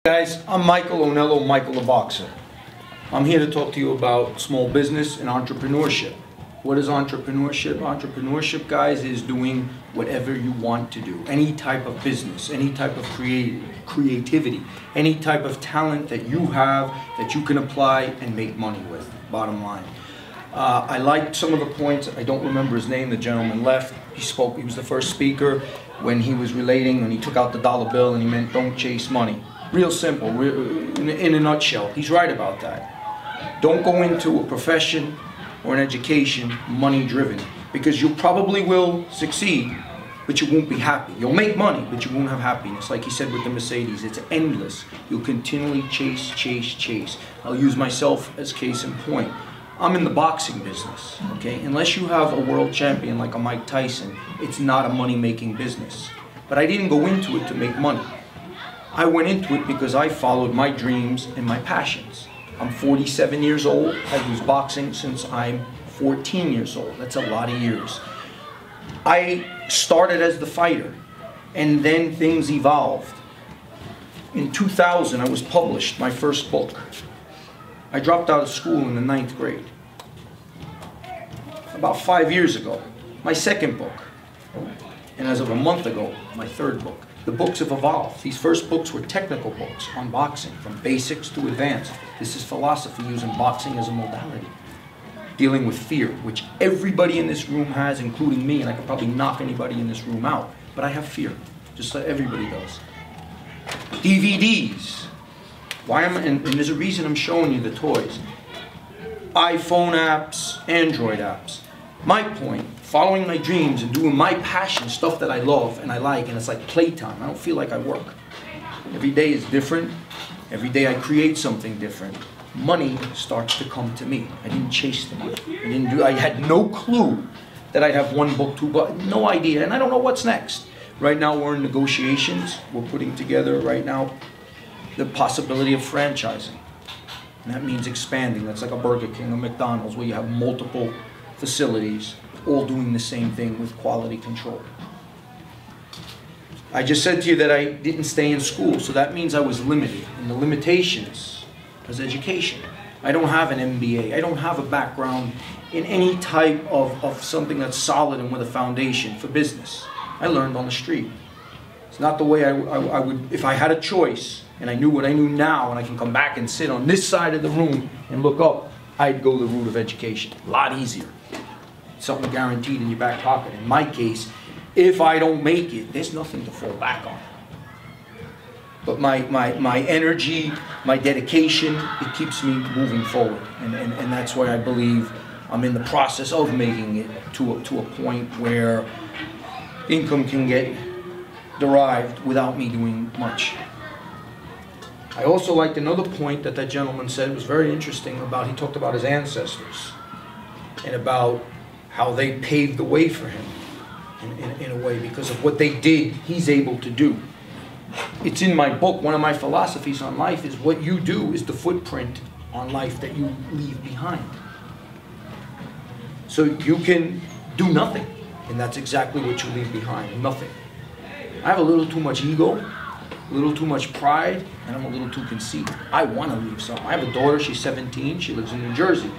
Guys, I'm Michael Onello, Michael the Boxer. I'm here to talk to you about small business and entrepreneurship. What is entrepreneurship? Entrepreneurship, guys, is doing whatever you want to do. Any type of business, any type of creativity, any type of talent that you have that you can apply and make money with, bottom line. I liked some of the points. I don't remember his name, the gentleman left. He was the first speaker when he was relating, and he took out the dollar bill and he meant don't chase money. Real simple, in a nutshell. He's right about that. Don't go into a profession or an education money driven, because you probably will succeed, but you won't be happy. You'll make money, but you won't have happiness. Like he said with the Mercedes, it's endless. You'll continually chase, chase, chase. I'll use myself as case in point. I'm in the boxing business, okay? Unless you have a world champion like a Mike Tyson, it's not a money-making business. But I didn't go into it to make money. I went into it because I followed my dreams and my passions. I'm 47 years old. I was boxing since I'm 14 years old. That's a lot of years. I started as the fighter, and then things evolved. In 2000, I was published, my first book. I dropped out of school in the 9th grade. About 5 years ago, my second book. And as of a month ago, my third book. The books have evolved. These first books were technical books on boxing, from basics to advanced. This is philosophy using boxing as a modality. Dealing with fear, which everybody in this room has, including me, and I could probably knock anybody in this room out. But I have fear, just like everybody does. DVDs. And there's a reason I'm showing you the toys. iPhone apps, Android apps. My point, following my dreams and doing my passion, stuff that I love and I like, and it's like playtime. I don't feel like I work. Every day is different. Every day I create something different. Money starts to come to me. I didn't chase the money. I had no clue that I'd have one book, two books, no idea, and I don't know what's next. Right now we're in negotiations. We're putting together right now the possibility of franchising. And that means expanding. That's like a Burger King or McDonald's, where you have multiple facilities all doing the same thing with quality control. I just said to you that I didn't stay in school, so that means I was limited. And the limitations was education. I don't have an MBA. I don't have a background in any type of something that's solid and with a foundation for business. I learned on the street. It's not the way I would, if I had a choice and I knew what I knew now, and I can come back and sit on this side of the room and look up, I'd go the route of education. A lot easier. Something guaranteed in your back pocket. In my case, if I don't make it, there's nothing to fall back on. But my energy, my dedication, it keeps me moving forward. And that's why I believe I'm in the process of making it to a point where income can get derived without me doing much. I also liked another point that that gentleman said was very interesting about, he talked about his ancestors and about how they paved the way for him in a way, because of what they did, he's able to do. It's in my book. One of my philosophies on life is what you do is the footprint on life that you leave behind. So you can do nothing, and that's exactly what you leave behind, nothing. I have a little too much ego, a little too much pride, and I'm a little too conceited. I want to leave something. I have a daughter, she's 17, she lives in New Jersey.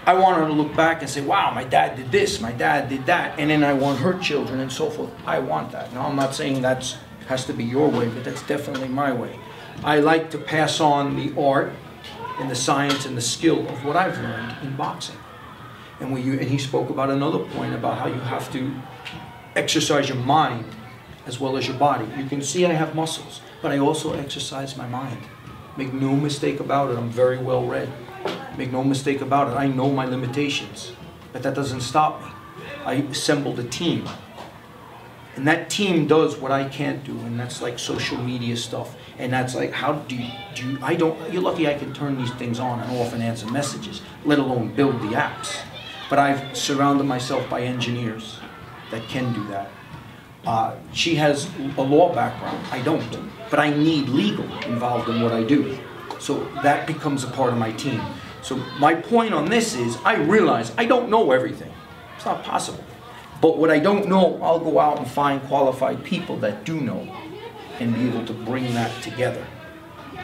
I want her to look back and say, wow, my dad did this, my dad did that, and then I want her children and so forth. I want that. Now, I'm not saying that has to be your way, but that's definitely my way. I like to pass on the art and the science and the skill of what I've learned in boxing. And he spoke about another point about how you have to exercise your mind as well as your body. You can see I have muscles, but I also exercise my mind. Make no mistake about it, I'm very well read. Make no mistake about it, I know my limitations, but that doesn't stop me. I assembled a team, and that team does what I can't do, and that's like social media stuff, and that's like, how do you you're lucky I can turn these things on and off and answer messages, let alone build the apps. But I've surrounded myself by engineers that can do that. She has a law background, I don't, but I need legal involved in what I do. So that becomes a part of my team. So my point on this is, I realize I don't know everything. It's not possible. But what I don't know, I'll go out and find qualified people that do know and be able to bring that together.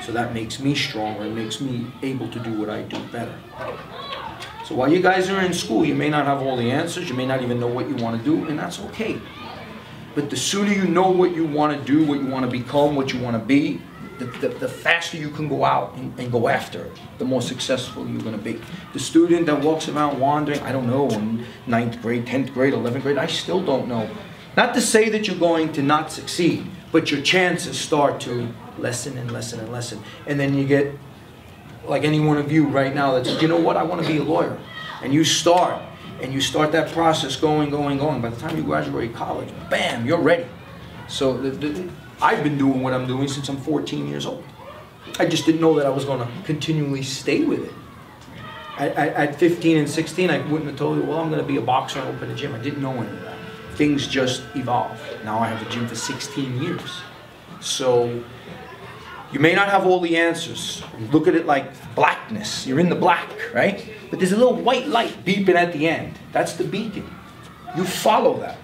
So that makes me stronger. It makes me able to do what I do better. So while you guys are in school, you may not have all the answers. You may not even know what you want to do, and that's okay. But the sooner you know what you want to do, what you want to become, what you want to be, the faster you can go out and go after it, the more successful you're going to be. The student that walks around wandering, I don't know, in 9th grade, 10th grade, 11th grade, I still don't know. Not to say that you're going to not succeed, but your chances start to lessen and lessen and lessen. And then you get, like any one of you right now that says, you know what, I want to be a lawyer. And you start that process going. By the time you graduate college, bam, you're ready. So I've been doing what I'm doing since I'm 14 years old. I just didn't know that I was going to continually stay with it. At 15 and 16, I wouldn't have told you, well, I'm going to be a boxer and open a gym. I didn't know any of that. Things just evolve. Now I have a gym for 16 years. So you may not have all the answers. Look at it like blackness. You're in the black, right? But there's a little white light beeping at the end. That's the beacon. You follow that.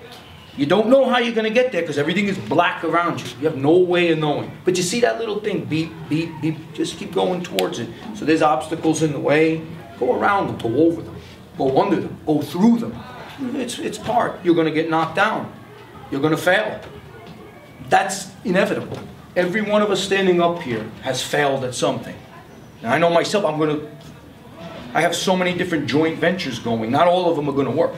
You don't know how you're going to get there because everything is black around you. You have no way of knowing. But you see that little thing, beep, beep, beep. Just keep going towards it. So there's obstacles in the way. Go around them, go over them, go under them, go through them. It's part. You're going to get knocked down. You're going to fail. That's inevitable. Every one of us standing up here has failed at something. Now I know myself, I have so many different joint ventures going. Not all of them are going to work.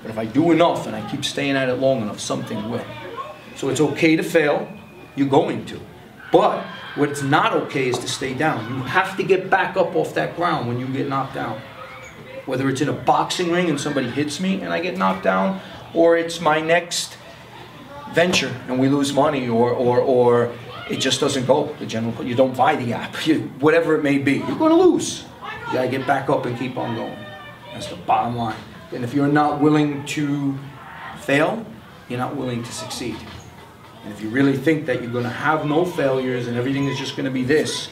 But if I do enough and I keep staying at it long enough, something will. So it's okay to fail. You're going to. But what's not okay is to stay down. You have to get back up off that ground when you get knocked down. Whether it's in a boxing ring and somebody hits me and I get knocked down, or it's my next venture and we lose money, or it just doesn't go. You don't buy the app. Whatever it may be, you're going to lose. You got to get back up and keep on going. That's the bottom line. And if you're not willing to fail, you're not willing to succeed. And if you really think that you're going to have no failures and everything is just going to be this,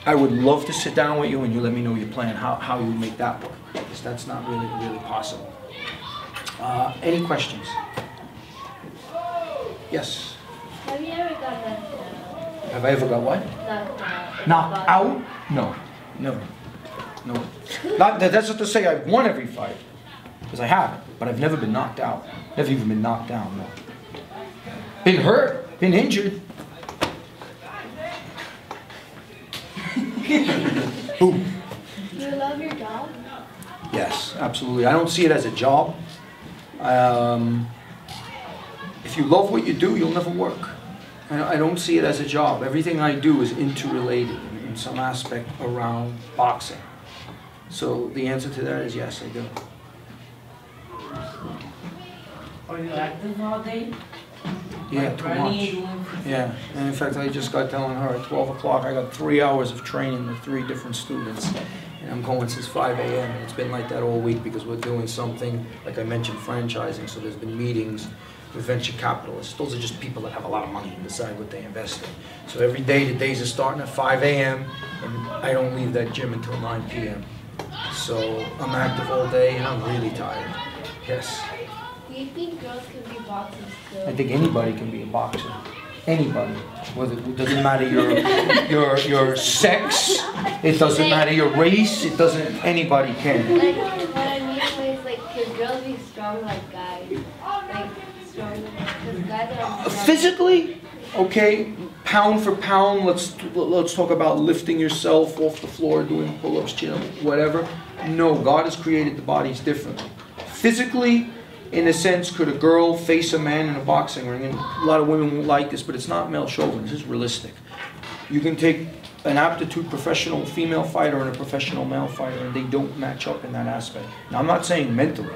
I would love to sit down with you and you let me know your plan, how you make that work. Because that's not really possible. Any questions? Yes? Have you ever got knocked out? Have I ever got what? Knocked out. Knocked out? No. Never. No. That's not to say I've won every fight. Because I haven't. But I've never been knocked out. Never even been knocked down, no. Been hurt. Been injured. Boom. Do you love your job? Yes, absolutely. I don't see it as a job. If you love what you do, you'll never work. I don't see it as a job. Everything I do is interrelated in some aspect around boxing. So the answer to that is yes, I do. Are you active all day? Yeah, Like too running, much. Yeah, and in fact, I just got telling her at 12 o'clock, I got 3 hours of training with 3 different students. And I'm going since 5 a.m. and it's been like that all week because we're doing something, like I mentioned, franchising. So there's been meetings with venture capitalists. Those are just people that have a lot of money and decide what they invest in. So every day, the days are starting at 5 a.m. and I don't leave that gym until 9 p.m. So I'm active all day and I'm really tired. Yes. Do you think girls can be boxers too? I think anybody can be a boxer. Anybody. Whether it doesn't matter your sex, it doesn't matter your race, it doesn't, anybody can. Like, what I mean is, like, can girls be strong like guys? Like, strong, because guys are strong. Physically, okay, pound for pound, let's talk about lifting yourself off the floor, doing pull-ups, chin-ups, whatever. No, God has created the bodies differently. Physically, in a sense, could a girl face a man in a boxing ring? And a lot of women won't like this, but it's not male chauvinist. This is realistic. You can take an aptitude professional female fighter and a professional male fighter, and they don't match up in that aspect. Now, I'm not saying mentally.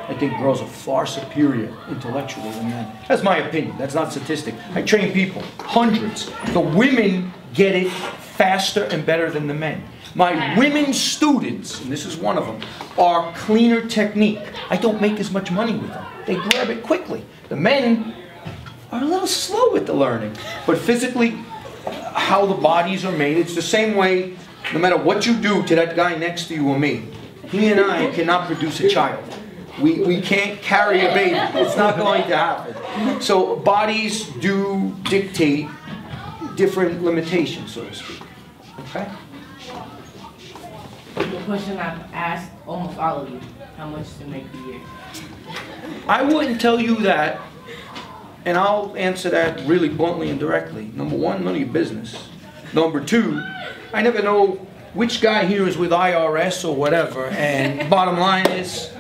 I think girls are far superior intellectually than men. That's my opinion. That's not statistic. I train people, hundreds. The women get it faster and better than the men. My women students, and this is one of them, are cleaner technique. I don't make as much money with them. They grab it quickly. The men are a little slow with the learning. But physically, how the bodies are made, it's the same way, no matter what you do to that guy next to you or me. He and I cannot produce a child. We can't carry a baby. It's not going to happen. So bodies do dictate different limitations, so to speak. Okay? The question I've asked almost all of you, how much to make a year? I wouldn't tell you that, and I'll answer that really bluntly and directly. Number one, none of your business. Number two, I never know which guy here is with IRS or whatever, and bottom line is,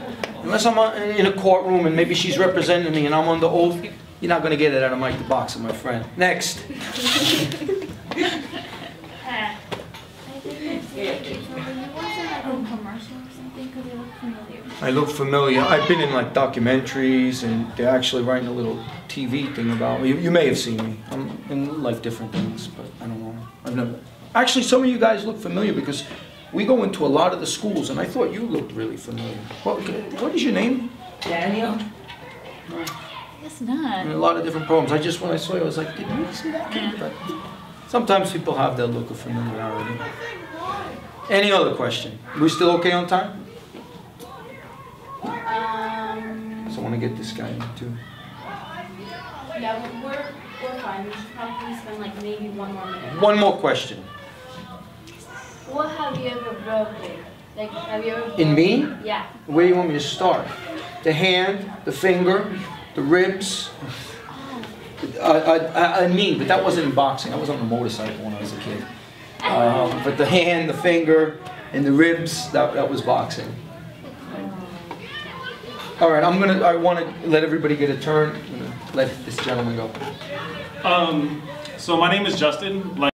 unless I'm in a courtroom and maybe she's representing me and I'm under oath, you're not going to get it out of Mike the Boxer, my friend. Next. I look familiar. I've been in like documentaries, and they're actually writing a little TV thing about me. You may have seen me. I'm in like different things, but I don't know. I've never. Actually, some of you guys look familiar because we go into a lot of the schools, and I thought you looked really familiar. What is your name? Daniel? It's not. In a lot of different programs. When I saw you, I was like, did we see that kid? But sometimes people have that look of familiarity. Any other question? We still okay on time? So I want to get this guy in too. Yeah, we're fine. We should probably spend like maybe 1 more minute. One more question. What have you ever broken? Like, have you ever In me? Yeah. Where do you want me to start? The hand, the finger, the ribs. I mean, but that wasn't in boxing. I was on the motorcycle when I was a kid. But the hand, the finger, and the ribs, that was boxing. All right, I want to let everybody get a turn. I'm gonna let this gentleman go. So my name is Justin.